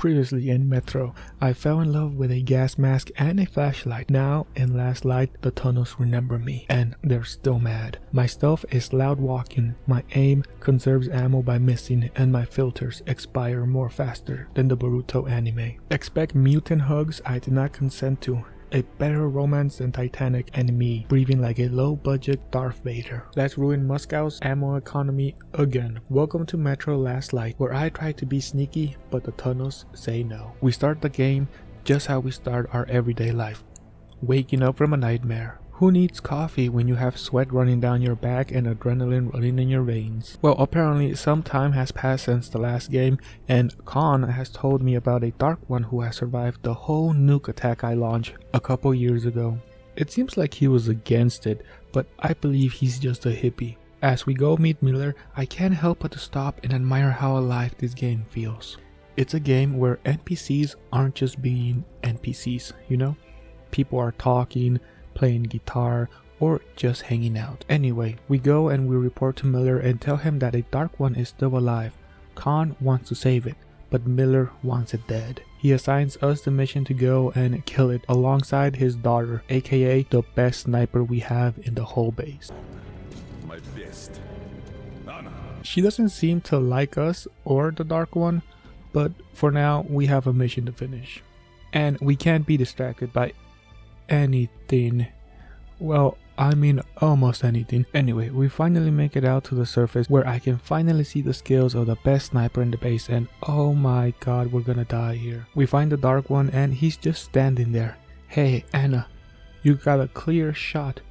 Previously in Metro, I fell in love with a gas mask and a flashlight. Now in Last Light, the tunnels remember me, and they're still mad. My stealth is loud walking, my aim conserves ammo by missing, and my filters expire more faster than the Boruto anime. Expect mutant hugs I did not consent to. A better romance than Titanic and me, breathing like a low-budget Darth Vader. Let's ruin Moscow's ammo economy again. Welcome to Metro Last Light, where I try to be sneaky, but the tunnels say no. We start the game just how we start our everyday life. Waking up from a nightmare. Who needs coffee when you have sweat running down your back and adrenaline running in your veins? Well, apparently some time has passed since the last game, and Khan has told me about a Dark One who has survived the whole nuke attack I launched a couple years ago. It seems like he was against it, but I believe he's just a hippie. As we go meet Miller, I can't help but to stop and admire how alive this game feels. It's a game where NPCs aren't just being NPCs, you know? People are talking, playing guitar, or just hanging out. Anyway, we go and we report to Miller and tell him that a Dark One is still alive. Khan wants to save it, but Miller wants it dead. He assigns us the mission to go and kill it alongside his daughter, aka the best sniper we have in the whole base. My best. Anna. She doesn't seem to like us or the Dark One, but for now we have a mission to finish. And we can't be distracted by anything. Well, I mean almost anything. Anyway, we finally make it out to the surface where I can finally see the skills of the best sniper in the base, and oh my god, we're gonna die here. We find the Dark One and he's just standing there. Hey Anna, you got a clear shot.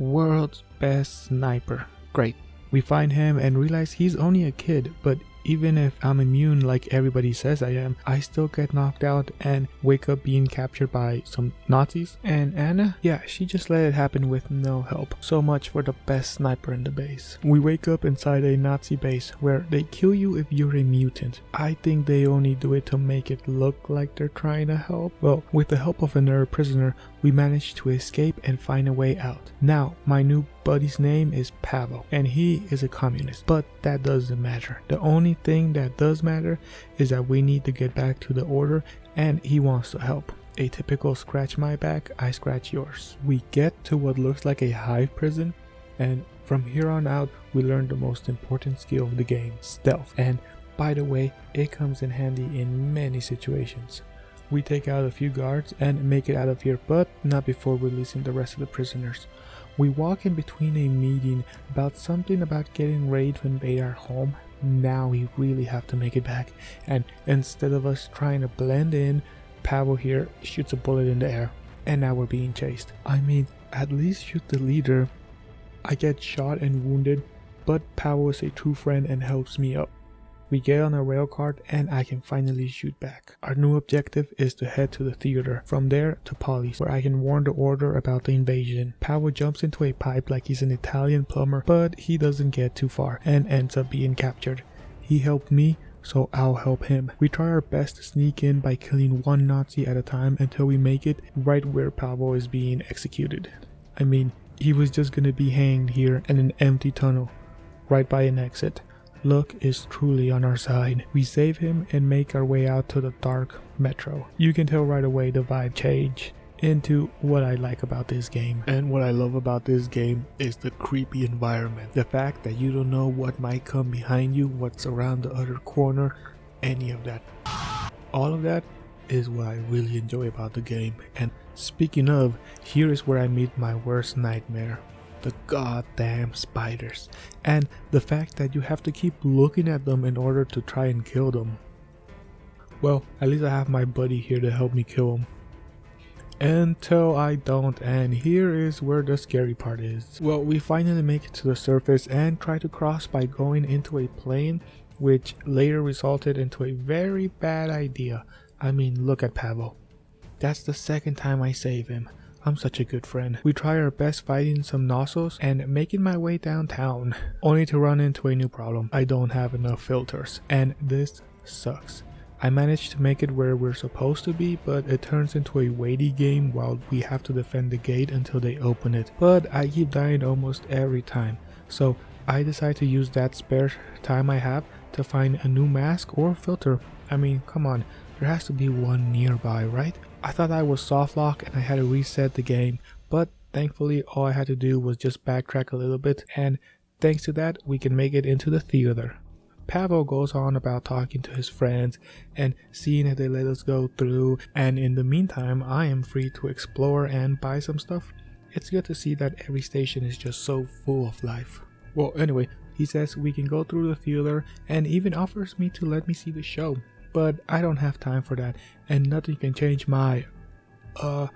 World's best sniper. Great. We find him and realize he's only a kid, but even if I'm immune like everybody says I am, I still get knocked out and wake up being captured by some Nazis. And Anna, yeah, she just let it happen with no help. So much for the best sniper in the base. We wake up inside a Nazi base where they kill you if you're a mutant. I think they only do it to make it look like they're trying to help. Well, with the help of another prisoner, we managed to escape and find a way out. Now, my new buddy's name is Pavel, and he is a communist, but that doesn't matter. The only thing that does matter is that we need to get back to the order, and he wants to help. A typical scratch my back, I scratch yours. We get to what looks like a hive prison, and from here on out we learn the most important skill of the game, stealth. And by the way, it comes in handy in many situations. We take out a few guards and make it out of here, but not before releasing the rest of the prisoners. We walk in between a meeting about something about getting ready to invade our home. Now we really have to make it back, and instead of us trying to blend in, Pavel here shoots a bullet in the air, and now we're being chased. I mean, at least shoot the leader. I get shot and wounded, but Pavel is a true friend and helps me up. We get on a rail cart and I can finally shoot back. Our new objective is to head to the theater. From there to Polly's, where I can warn the order about the invasion. Pavel jumps into a pipe like he's an Italian plumber, but he doesn't get too far and ends up being captured. He helped me, so I'll help him. We try our best to sneak in by killing one Nazi at a time until we make it right where Pavel is being executed. I mean, he was just gonna be hanged here in an empty tunnel, right by an exit. Luck is truly on our side. We save him and make our way out to the dark metro. You can tell right away the vibe change into what I like about this game. And what I love about this game is the creepy environment. The fact that you don't know what might come behind you, what's around the other corner, any of that. All of that is what I really enjoy about the game. And speaking of, here is where I meet my worst nightmare. The goddamn spiders, and the fact that you have to keep looking at them in order to try and kill them. Well, at least I have my buddy here to help me kill them. Until I don't, and here is where the scary part is. Well, we finally make it to the surface and try to cross by going into a plane, which later resulted into a very bad idea. I mean, look at Pavel. That's the second time I save him. I'm such a good friend. We try our best fighting some nozzles and making my way downtown, only to run into a new problem. I don't have enough filters, and this sucks. I managed to make it where we're supposed to be, but it turns into a weighty game while we have to defend the gate until they open it. But I keep dying almost every time, so I decide to use that spare time I have to find a new mask or filter. I mean, come on, there has to be one nearby, right? I thought I was soft lock and I had to reset the game, but thankfully all I had to do was just backtrack a little bit, and thanks to that we can make it into the theater. Pavel goes on about talking to his friends and seeing if they let us go through, and in the meantime I am free to explore and buy some stuff. It's good to see that every station is just so full of life. Well, anyway, he says we can go through the theater and even offers me to let me see the show, but I don't have time for that, and nothing can change my well,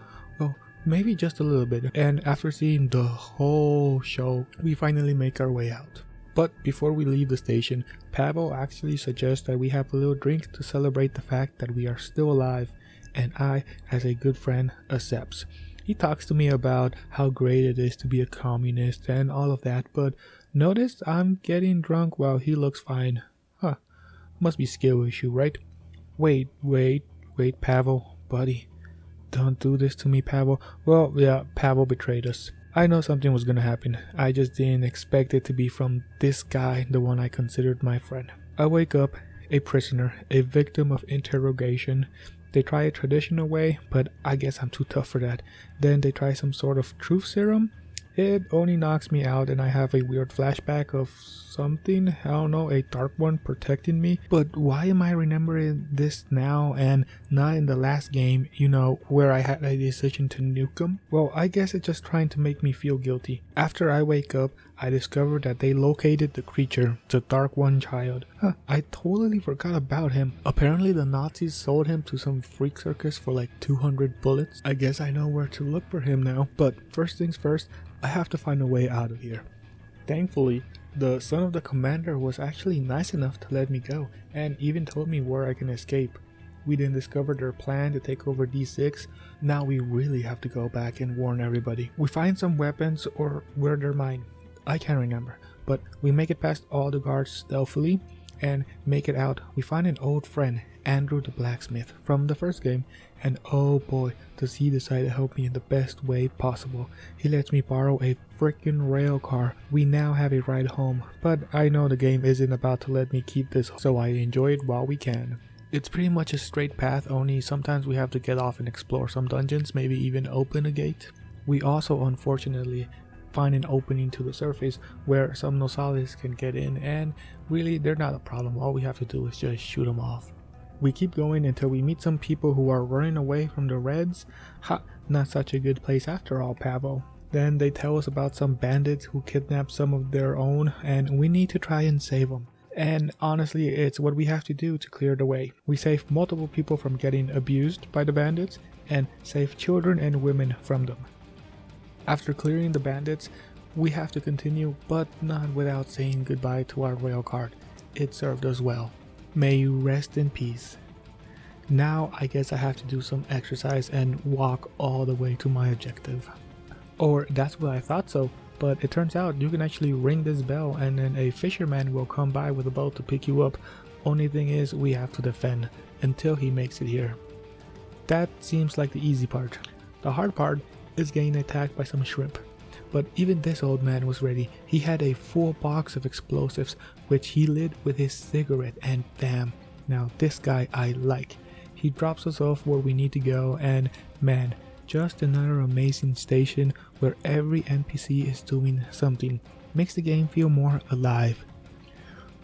maybe just a little bit. And after seeing the whole show, we finally make our way out. But before we leave the station, Pavel actually suggests that we have a little drink to celebrate the fact that we are still alive, and I, as a good friend, accepts. He talks to me about how great it is to be a communist and all of that, but notice I'm getting drunk while he looks fine. Huh, must be skill issue, right? Wait, Pavel, buddy. Don't do this to me, Pavel. Well, yeah, Pavel betrayed us. I know something was gonna happen. I just didn't expect it to be from this guy, the one I considered my friend. I wake up a prisoner, a victim of interrogation. They try a traditional way, but I guess I'm too tough for that. Then they try some sort of truth serum. It only knocks me out and I have a weird flashback of something, I don't know, a dark one protecting me. But why am I remembering this now and not in the last game, you know, where I had a decision to nuke them? Well, I guess it's just trying to make me feel guilty. After I wake up, I discover that they located the creature, the Dark One child. I totally forgot about him. Apparently the Nazis sold him to some freak circus for like 200 bullets. I guess I know where to look for him now. But first things first, I have to find a way out of here. Thankfully, the son of the commander was actually nice enough to let me go, and even told me where I can escape. We then discovered their plan to take over D6. Now we really have to go back and warn everybody. We find some weapons, or were they mine? I can't remember. But we make it past all the guards stealthily and make it out. We find an old friend, Andrew the blacksmith, from the first game, and oh boy, does he decide to help me in the best way possible. He lets me borrow a freaking rail car. We now have a ride home, but I know the game isn't about to let me keep this, so I enjoy it while we can. It's pretty much a straight path, only sometimes we have to get off and explore some dungeons, maybe even open a gate. We also unfortunately find an opening to the surface where some Nosales can get in, and really they're not a problem. All we have to do is just shoot them off. We keep going until we meet some people who are running away from the Reds. Not such a good place after all, Pavel. Then they tell us about some bandits who kidnapped some of their own, and we need to try and save them. And honestly, it's what we have to do to clear the way. We save multiple people from getting abused by the bandits, and save children and women from them. After clearing the bandits, we have to continue, but not without saying goodbye to our rail cart. It served us well. May you rest in peace. Now I guess I have to do some exercise and walk all the way to my objective. Or that's what I thought so, but it turns out you can actually ring this bell and then a fisherman will come by with a boat to pick you up. Only thing is we have to defend until he makes it here. That seems like the easy part. The hard part is getting attacked by some shrimp. But even this old man was ready. He had a full box of explosives, which he lit with his cigarette, and damn, now this guy I like. He drops us off where we need to go, and man, just another amazing station where every NPC is doing something. Makes the game feel more alive.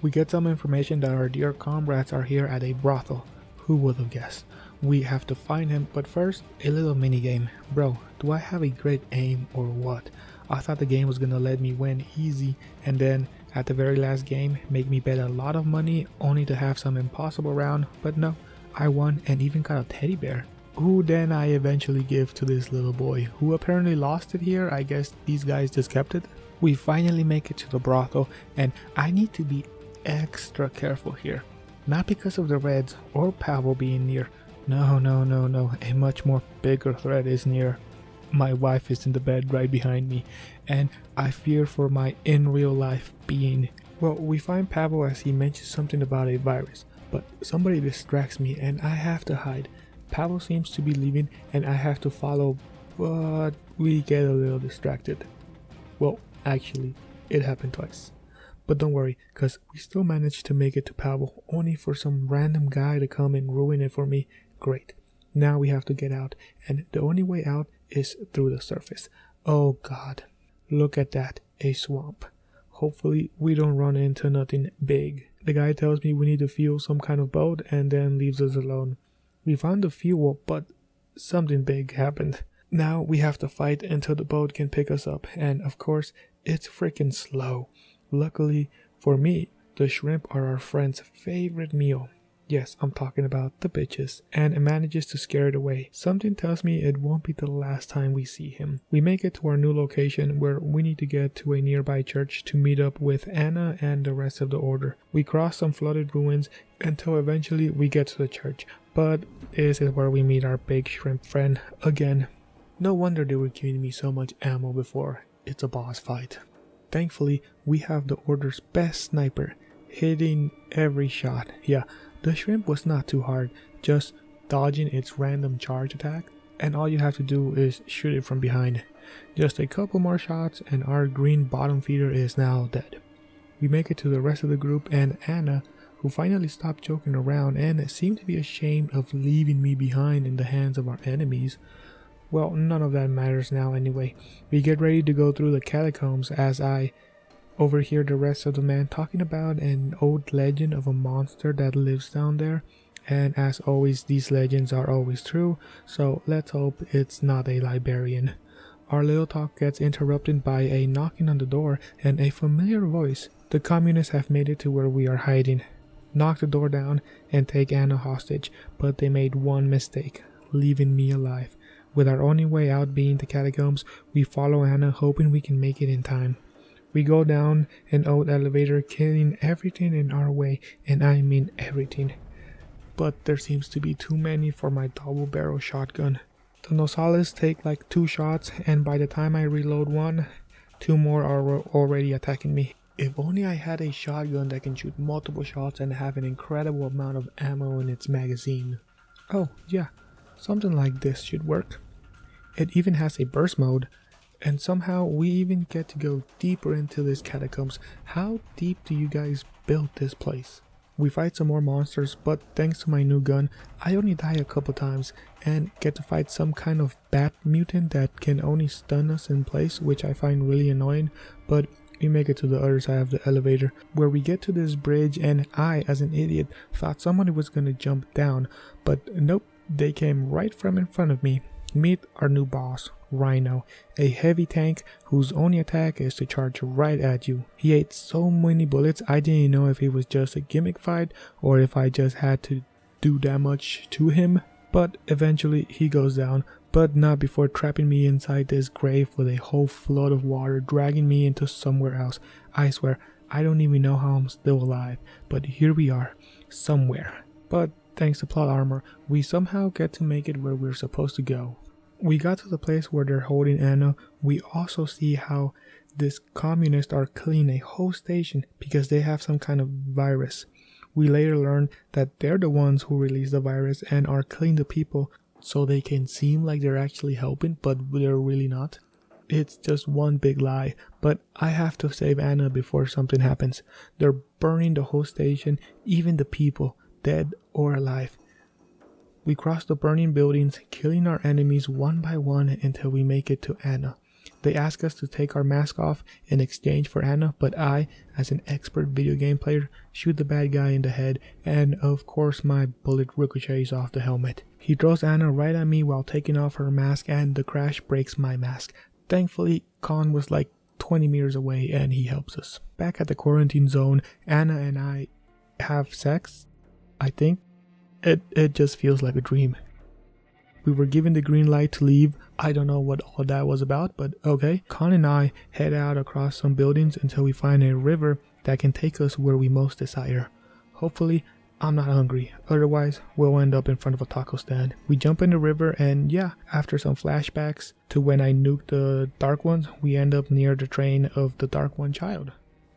We get some information that our dear comrades are here at a brothel. Who would have guessed? We have to find him, but first, a little mini game. Bro, do I have a great aim or what? I thought the game was gonna let me win easy, and then at the very last game make me bet a lot of money only to have some impossible round, but no, I won and even got a teddy bear, who then I eventually give to this little boy, who apparently lost it here. I guess these guys just kept it. We finally make it to the brothel, and I need to be extra careful here. Not because of the Reds or Pavel being near. No, a much more bigger threat is near. My wife is in the bed right behind me, and I fear for my in real life being. Well, we find Pavel as he mentions something about a virus, but somebody distracts me and I have to hide. Pavel seems to be leaving and I have to follow, but we get a little distracted. Well, actually, it happened twice. But don't worry, cause we still managed to make it to Pavel, only for some random guy to come and ruin it for me. Great. Now we have to get out, and the only way out is through the surface. Oh god. Look at that, a swamp. Hopefully we don't run into nothing big. The guy tells me we need to fuel some kind of boat and then leaves us alone. We found the fuel, but something big happened. Now we have to fight until the boat can pick us up, and of course, it's freaking slow. Luckily for me, the shrimp are our friend's favorite meal. Yes, I'm talking about the bitches. And it manages to scare it away. Something tells me it won't be the last time we see him. We make it to our new location where we need to get to a nearby church to meet up with Anna and the rest of the order. We cross some flooded ruins until eventually we get to the church. But this is where we meet our big shrimp friend again. No wonder they were giving me so much ammo before. It's a boss fight. Thankfully, we have the order's best sniper, hitting every shot. Yeah. The shrimp was not too hard, just dodging its random charge attack, and all you have to do is shoot it from behind. Just a couple more shots and our green bottom feeder is now dead. We make it to the rest of the group, and Anna, who finally stopped joking around and seemed to be ashamed of leaving me behind in the hands of our enemies. Well, none of that matters now anyway. We get ready to go through the catacombs as I overhear the rest of the men talking about an old legend of a monster that lives down there, and as always these legends are always true, so let's hope it's not a librarian. Our little talk gets interrupted by a knocking on the door and a familiar voice. The communists have made it to where we are hiding. Knock the door down and take Anna hostage, but they made one mistake, leaving me alive. With our only way out being the catacombs, we follow Anna hoping we can make it in time. We go down an old elevator, killing everything in our way, and I mean everything. But there seems to be too many for my double barrel shotgun. The Nosales take like 2 shots, and by the time I reload one, 2 more are already attacking me. If only I had a shotgun that can shoot multiple shots and have an incredible amount of ammo in its magazine. Oh yeah, something like this should work. It even has a burst mode. And somehow we even get to go deeper into this catacombs. How deep do you guys build this place? We fight some more monsters, but thanks to my new gun, I only die a couple times and get to fight some kind of bat mutant that can only stun us in place, which I find really annoying. But we make it to the other side of the elevator where we get to this bridge, and I, as an idiot, thought somebody was gonna jump down, but nope, they came right from in front of me. Meet our new boss, Rhino, a heavy tank whose only attack is to charge right at you. He ate so many bullets I didn't know if it was just a gimmick fight or if I just had to do that much to him. But eventually he goes down, but not before trapping me inside this grave with a whole flood of water dragging me into somewhere else. I swear, I don't even know how I'm still alive, but here we are, somewhere. But thanks to plot armor, we somehow get to make it where we're supposed to go. We got to the place where they're holding Anna. We also see how this communists are killing a whole station because they have some kind of virus. We later learn that they're the ones who released the virus and are killing the people so they can seem like they're actually helping, but they're really not. It's just one big lie, but I have to save Anna before something happens. They're burning the whole station, even the people, dead or alive. We cross the burning buildings, killing our enemies one by one until we make it to Anna. They ask us to take our mask off in exchange for Anna, but I, as an expert video game player, shoot the bad guy in the head, and of course my bullet ricochets off the helmet. He throws Anna right at me while taking off her mask, and the crash breaks my mask. Thankfully, Khan was like 20 meters away and he helps us. Back at the quarantine zone, Anna and I have sex, I think. It just feels like a dream. We were given the green light to leave. I don't know what all that was about, but okay. Khan and I head out across some buildings until we find a river that can take us where we most desire. Hopefully, I'm not hungry. Otherwise, we'll end up in front of a taco stand. We jump in the river and yeah, after some flashbacks to when I nuked the Dark Ones, we end up near the train of the Dark One child.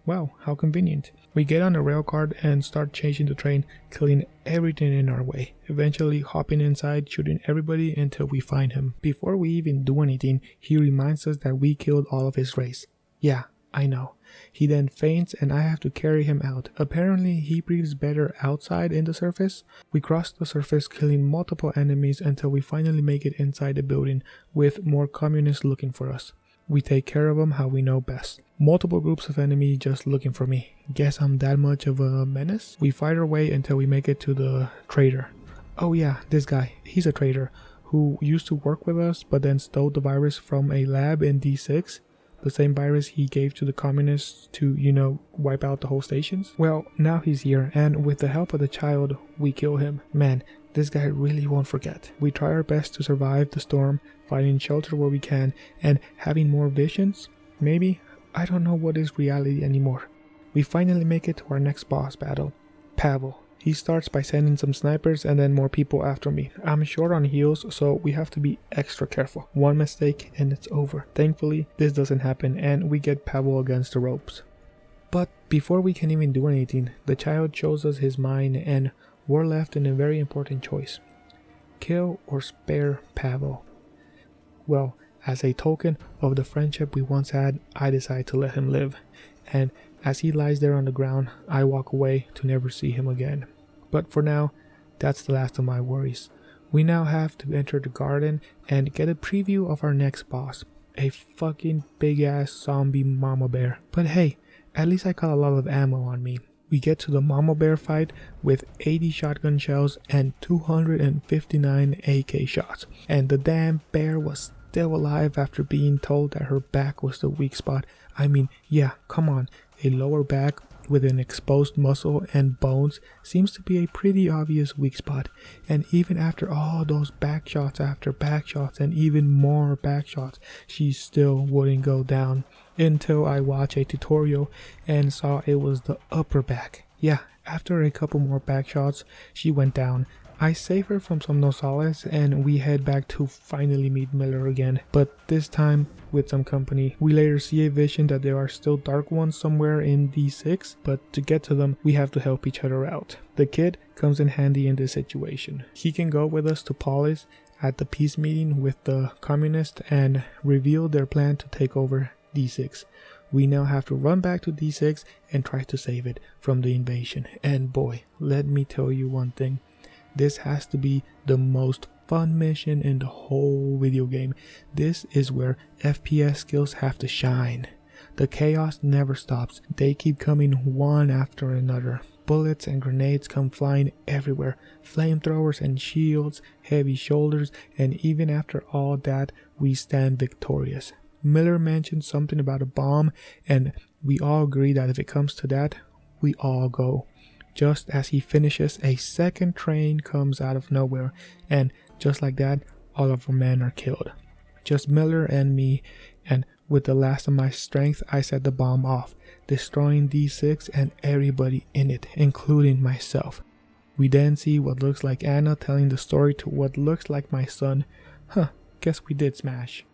Wow, how convenient. We get on a rail cart and start chasing the train, killing everything in our way, eventually hopping inside, shooting everybody until we find him. Before we even do anything, he reminds us that we killed all of his race. Yeah, I know. He then faints and I have to carry him out. Apparently he breathes better outside in the surface. We cross the surface, killing multiple enemies until we finally make it inside the building with more communists looking for us. We take care of them how we know best. Multiple groups of enemies just looking for me. Guess I'm that much of a menace? We fight our way until we make it to the traitor. Oh yeah, this guy, he's a traitor who used to work with us but then stole the virus from a lab in D6. The same virus he gave to the communists to, wipe out the whole stations. Well, now he's here, and with the help of the child, we kill him. Man, this guy really won't forget. We try our best to survive the storm, finding shelter where we can, and having more visions. Maybe? I don't know what is reality anymore. We finally make it to our next boss battle. Pavel. He starts by sending some snipers and then more people after me. I'm short on heals, so we have to be extra careful. One mistake and it's over. Thankfully, this doesn't happen and we get Pavel against the ropes. But before we can even do anything, the child shows us his mind and we're left in a very important choice. Kill or spare Pavel. Well, as a token of the friendship we once had, I decide to let him live. And as he lies there on the ground, I walk away to never see him again. But for now, that's the last of my worries. We now have to enter the garden and get a preview of our next boss. A fucking big ass zombie mama bear. But hey, at least I got a lot of ammo on me. We get to the mama bear fight with 80 shotgun shells and 259 AK shots. And the damn bear was still alive after being told that her back was the weak spot. I mean, yeah, come on. A lower back with an exposed muscle and bones seems to be a pretty obvious weak spot. And even after all those back shots after back shots and even more back shots, she still wouldn't go down. Until I watched a tutorial and saw it was the upper back. Yeah, after a couple more back shots, she went down. I save her from some nosales and we head back to finally meet Miller again, but this time with some company. We later see a vision that there are still dark ones somewhere in D6, but to get to them we have to help each other out. The kid comes in handy in this situation. He can go with us to Polis at the peace meeting with the communists and reveal their plan to take over D6. We now have to run back to D6 and try to save it from the invasion. And boy, let me tell you one thing. This has to be the most fun mission in the whole video game. This is where FPS skills have to shine. The chaos never stops. They keep coming one after another. Bullets and grenades come flying everywhere. Flamethrowers and shields, heavy shoulders, and even after all that, we stand victorious. Miller mentioned something about a bomb, and we all agree that if it comes to that, we all go. Just as he finishes, a second train comes out of nowhere, and just like that, all of our men are killed. Just Miller and me, and with the last of my strength, I set the bomb off, destroying D6 and everybody in it, including myself. We then see what looks like Anna telling the story to what looks like my son. Guess we did smash.